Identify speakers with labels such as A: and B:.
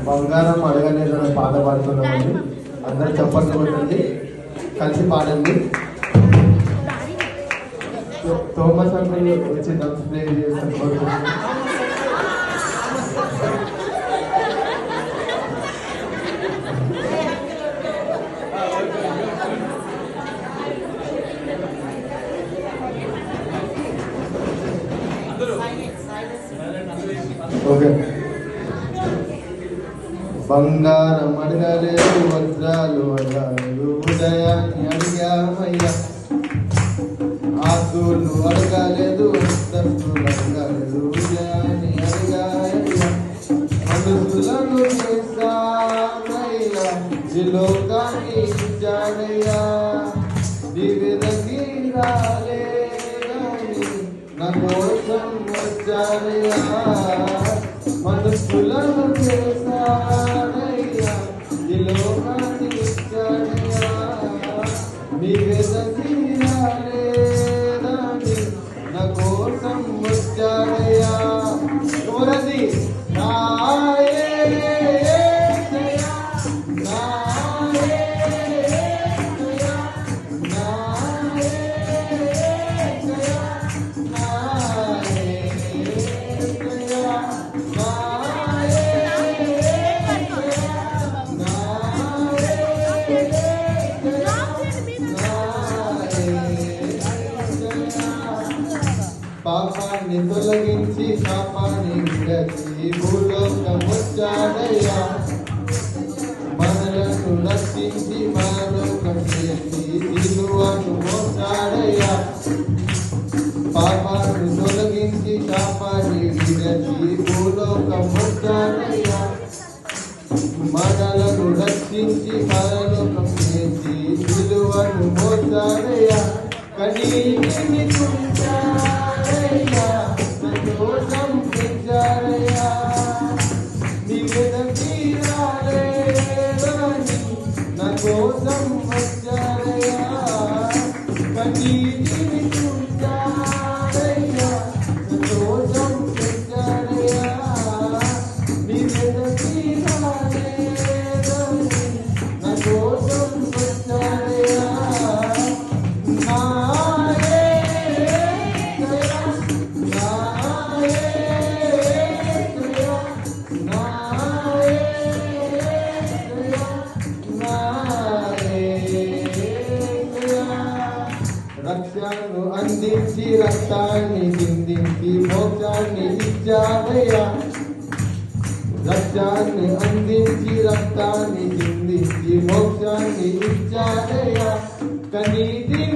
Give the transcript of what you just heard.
A: బంగారం అడగలేదన్న పాట పాడుతున్నామండి. అందరూ చప్పట్లు కొట్టండి, కలిసి పాడండి. థోమస్ అంకుల్ వచ్చి డ్రమ్స్ ప్లే చేస్తారు. ఓకే. బంగారం అడగలేదు, వజ్రాలు అడగలేదు, ఉదయాన్ని అడిగామయ్యా. ఆస్తులు అడగలేదు, అంతస్తులు అడగలేదు, ఉదయాన్ని అడిగాయ్యా. మనుషులను చేశానయ్యా, ఈ లోకాన్ని ఇచ్చాడయ్యా. దివ్యదకి రాలేదని నా కోసం వచ్చాడయ్యా. మనుషులను చేశానయ్యా, ఈ లోకాన్ని ఇచ్చాడయ్యా. దివ్యదకి రాలేదని నా కోసం వచ్చాడయ్యా. చూడండి, పాపాన్ని తొలగించి పాపాన్ని విడచి భూలోకం వచ్చాడయ్యా. మనలను రక్షించి మనలోకం చేసి సిలువను మోసాడయ్యా. పాపాన్ని తొలగించి పాపాన్ని విడచి భూలోకం వచ్చాడయ్యా. మనలను రక్షించి మనలోకం చేసి సిలువను మోసాడయ్యా. కనీటిని తుంచాడయ్యా, సంతోషం పెంచాడయ్యా. దివ్యదకి రాలేదని నా కోసం వచ్చాడయ్యా. కనీటిని తుంచాడయ్యా, సంతోషం పెంచాడయ్యా. దివ్యదకి రాలేదని నా కోసం వచ్చాడయ్యా. రక్షణను అందించి రక్తాన్ని చిందించి మోక్షాన్ని ఇచ్చావయ్యా. రక్తాన్ని అందించి రక్తాన్ని చిందించి మోక్షాన్ని ఇచ్చావయ్యా. కనీటిని